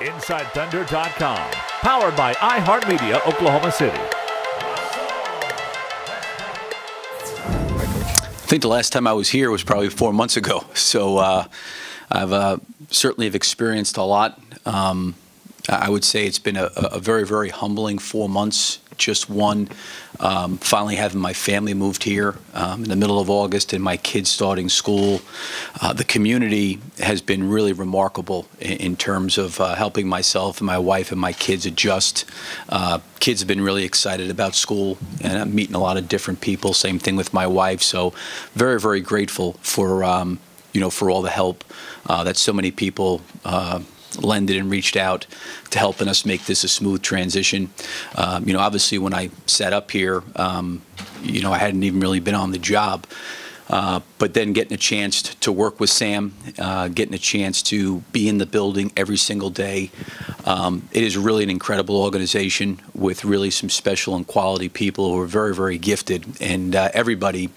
InsideThunder.com. Powered by iHeartMedia, Oklahoma City. I think the last time I was here was probably 4 months ago. So I've certainly have experienced a lot. I would say it's been a very, very humbling 4 months. Just one, finally having my family moved here in the middle of August and my kids starting school. The community has been really remarkable in terms of helping myself and my wife and my kids adjust. Kids have been really excited about school, and I'm meeting a lot of different people. Same thing with my wife. So very, very grateful for for all the help that so many people lended and reached out to helping us make this a smooth transition. Obviously when I sat up here, I hadn't even really been on the job. But then getting a chance to work with Sam, getting a chance to be in the building every single day. It is really an incredible organization with really some special and quality people who are very, very gifted. And everybody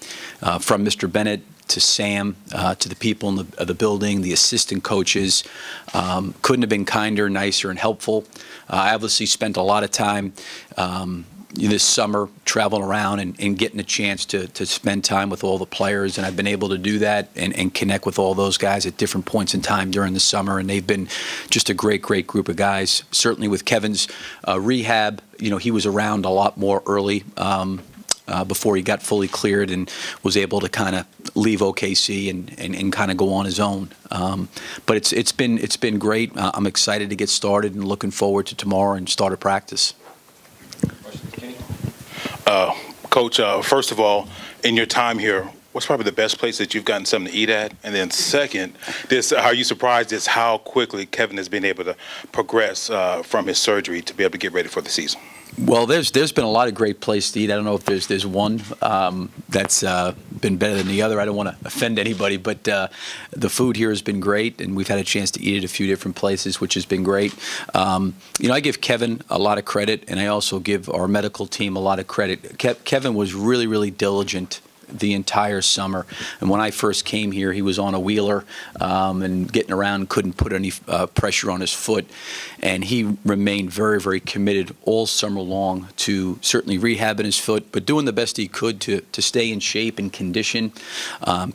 from Mr. Bennett to Sam, to the people in the building, the assistant coaches, couldn't have been kinder, nicer, and helpful. I obviously spent a lot of time this summer traveling around and getting a chance to spend time with all the players, and I've been able to do that and connect with all those guys at different points in time during the summer, and they've been just a great, great group of guys. Certainly with Kevin's rehab, he was around a lot more early. Before he got fully cleared and was able to kind of leave OKC and kind of go on his own. But it's been great. I'm excited to get started and looking forward to tomorrow and start a practice. Coach, first of all, in your time here, what's probably the best place that you've gotten something to eat at? And then second, are you surprised at how quickly Kevin has been able to progress from his surgery to be able to get ready for the season? Well, there's been a lot of great places to eat. I don't know if there's one that's been better than the other. I don't want to offend anybody, but the food here has been great, and we've had a chance to eat at a few different places, which has been great. I give Kevin a lot of credit, and I also give our medical team a lot of credit. Kevin was really, really diligent the entire summer, and when I first came here, he was on a wheeler and getting around, couldn't put any pressure on his foot, and he remained very, very committed all summer long to certainly rehabbing his foot, but doing the best he could to stay in shape and condition,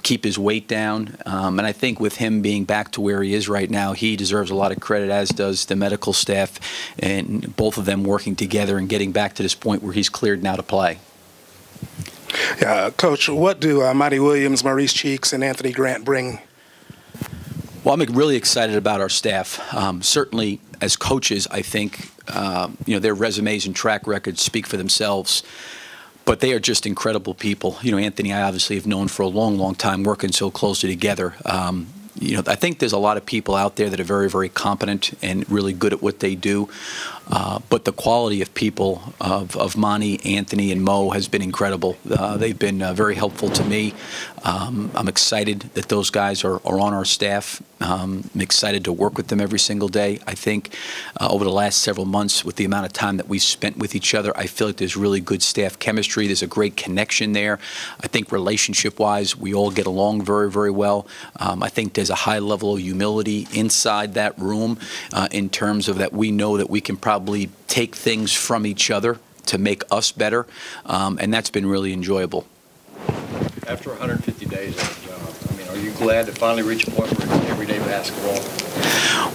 keep his weight down, and I think with him being back to where he is right now, he deserves a lot of credit, as does the medical staff, and both of them working together and getting back to this point where he's cleared now to play. Coach, what do Monty Williams, Maurice Cheeks, and Anthony Grant bring? Well, I'm really excited about our staff. Certainly, as coaches, I think their resumes and track records speak for themselves. But they are just incredible people. Anthony, I obviously have known for a long, long time, working so closely together. I think there's a lot of people out there that are very, very competent and really good at what they do. But the quality of people of Monty, Anthony, and Mo has been incredible. They've been very helpful to me. I'm excited that those guys are on our staff. I'm excited to work with them every single day. I think over the last several months, with the amount of time that we spent with each other, I feel like there's really good staff chemistry. There's a great connection there. I think relationship-wise, we all get along very, very well. I think there's a high level of humility inside that room in terms of that we know that we can probably take things from each other to make us better, and that's been really enjoyable. After 150 days on the job, are you glad to finally reach a point where it's everyday basketball?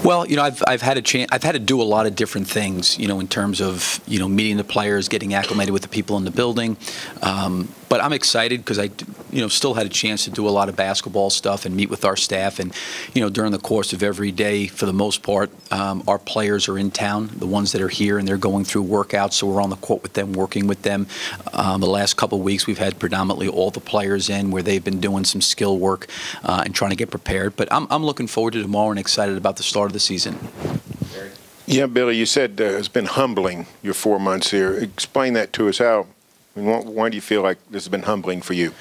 Well, I've had a chance. I've had to do a lot of different things, in terms of meeting the players, getting acclimated with the people in the building. But I'm excited because I, still had a chance to do a lot of basketball stuff and meet with our staff. And, during the course of every day, for the most part, our players are in town, the ones that are here, and they're going through workouts. So we're on the court with them, working with them. The last couple of weeks, we've had predominantly all the players in where they've been doing some skill work and trying to get prepared. But I'm looking forward to tomorrow and excited about the start of the season. Yeah, Billy, you said it's been humbling your 4 months here. Explain that to us. How I mean, why do you feel like this has been humbling for you?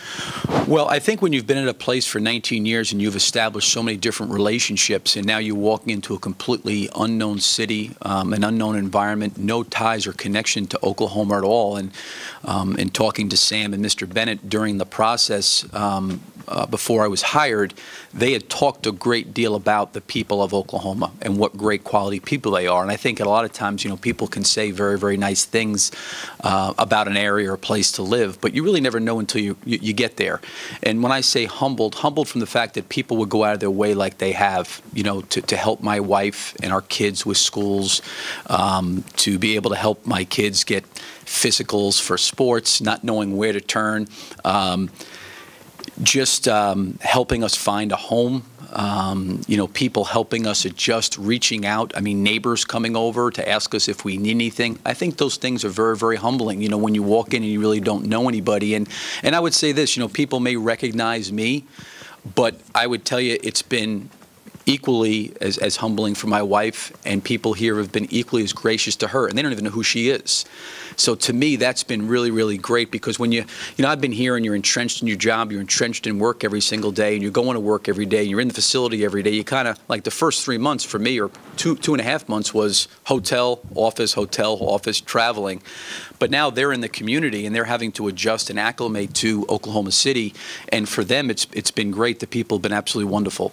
Well, I think when you've been at a place for 19 years and you've established so many different relationships, and now you're walking into a completely unknown city, an unknown environment, no ties or connection to Oklahoma at all, and talking to Sam and Mr. Bennett during the process before I was hired, they had talked a great deal about the people of Oklahoma and what great quality people they are. And I think a lot of times, people can say very, very nice things about an area or a place to live, but you really never know until you get there. And when I say humbled from the fact that people would go out of their way like they have, to help my wife and our kids with schools, to be able to help my kids get physicals for sports, not knowing where to turn, just helping us find a home, people helping us adjust, reaching out. I mean, neighbors coming over to ask us if we need anything. I think those things are very, very humbling, when you walk in and you really don't know anybody. And I would say this, people may recognize me, but I would tell you it's been equally as humbling for my wife, and people here have been equally as gracious to her, and they don't even know who she is. So to me, that's been really, really great, because when I've been here and you're entrenched in your job, you're entrenched in work every single day, and you're going to work every day, and you're in the facility every day, you kind of, like the first 3 months for me, or two and a half months, was hotel, office, traveling. But now they're in the community, and they're having to adjust and acclimate to Oklahoma City, and for them, it's been great. The people have been absolutely wonderful.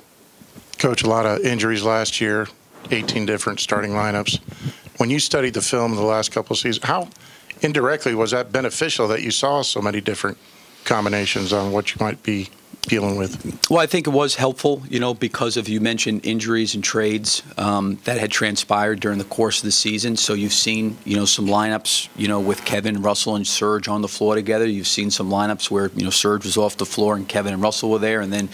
Coach, a lot of injuries last year, 18 different starting lineups. When you studied the film the last couple of seasons, how indirectly was that beneficial that you saw so many different combinations on what you might be dealing with? Well, I think it was helpful, because of, you mentioned injuries and trades that had transpired during the course of the season. So you've seen, some lineups, with Kevin, Russell, and Serge on the floor together. You've seen some lineups where, Serge was off the floor and Kevin and Russell were there, and then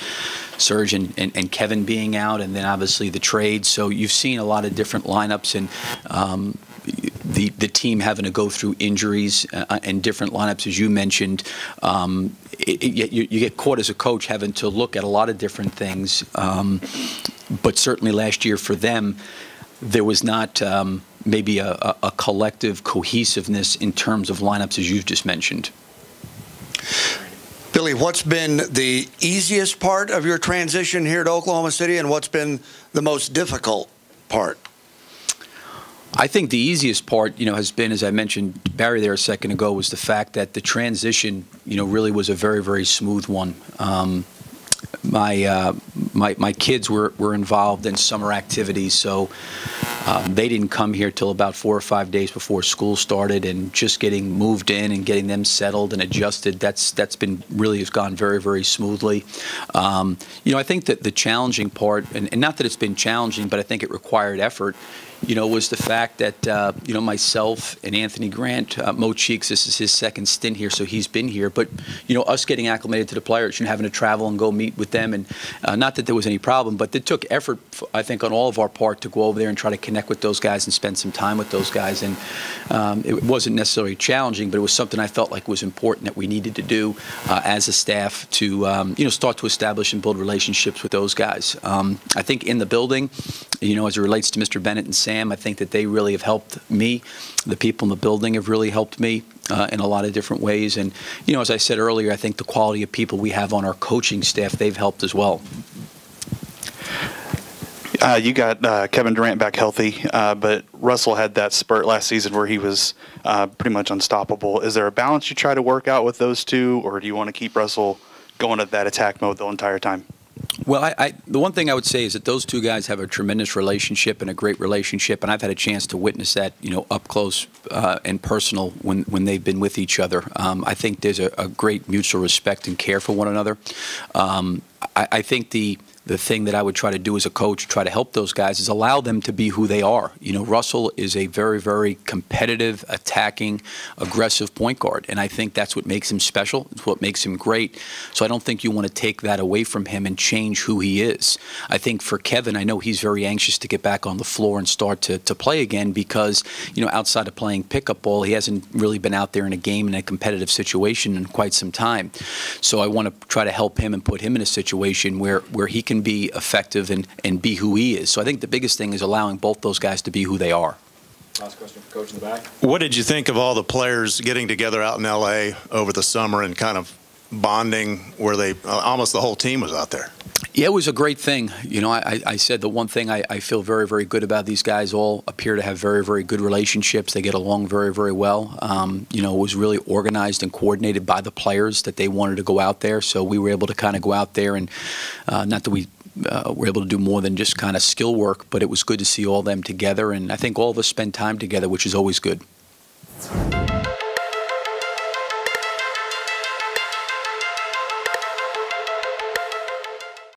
Serge and Kevin being out, and then obviously the trade. So you've seen a lot of different lineups, and the team having to go through injuries and different lineups, as you mentioned. You get caught as a coach having to look at a lot of different things. But certainly last year for them, there was not maybe a collective cohesiveness in terms of lineups, as you've just mentioned. Billy, what's been the easiest part of your transition here to Oklahoma City, and what's been the most difficult part? I think the easiest part, has been, as I mentioned Barry there a second ago, was the fact that the transition, really was a very, very smooth one. My kids were involved in summer activities, so they didn't come here till about 4 or 5 days before school started, and just getting moved in and getting them settled and adjusted, that's been really has gone very, very smoothly. I think that the challenging part, and not that it's been challenging, but I think it required effort, was the fact that, myself and Anthony Grant, Mo Cheeks, this is his second stint here, so he's been here. But, us getting acclimated to the players, having to travel and go meet with them. And not that there was any problem, but it took effort, I think, on all of our part to go over there and try to connect with those guys and spend some time with those guys. And it wasn't necessarily challenging, but it was something I felt like was important that we needed to do as a staff to, start to establish and build relationships with those guys. I think in the building, as it relates to Mr. Bennett and Sam, I think that they really have helped me. The people in the building have really helped me in a lot of different ways. And, as I said earlier, I think the quality of people we have on our coaching staff, they've helped as well. You got Kevin Durant back healthy, but Russell had that spurt last season where he was pretty much unstoppable. Is there a balance you try to work out with those two, or do you want to keep Russell going at that attack mode the entire time? Well, the one thing I would say is that those two guys have a tremendous relationship and a great relationship, and I've had a chance to witness that, up close and personal when they've been with each other. I think there's a great mutual respect and care for one another. I think the thing that I would try to do as a coach, try to help those guys, is allow them to be who they are. Russell is a very, very competitive, attacking, aggressive point guard, and I think that's what makes him special. It's what makes him great. So I don't think you want to take that away from him and change who he is. I think for Kevin, I know he's very anxious to get back on the floor and start to play again because, outside of playing pickup ball, he hasn't really been out there in a game in a competitive situation in quite some time. So I want to try to help him and put him in a situation where he can be effective and be who he is. So I think the biggest thing is allowing both those guys to be who they are. Last question for Coach in the back. What did you think of all the players getting together out in L.A. over the summer and kind of bonding where they almost the whole team was out there? Yeah, it was a great thing. You know, I said the one thing I feel very, very good about these guys all appear to have very, very good relationships. They get along very, very well. You know, it was really organized and coordinated by the players that they wanted to go out there. So we were able to kind of go out there and not that we were able to do more than just kind of skill work, but it was good to see all them together. And I think all of us spend time together, which is always good.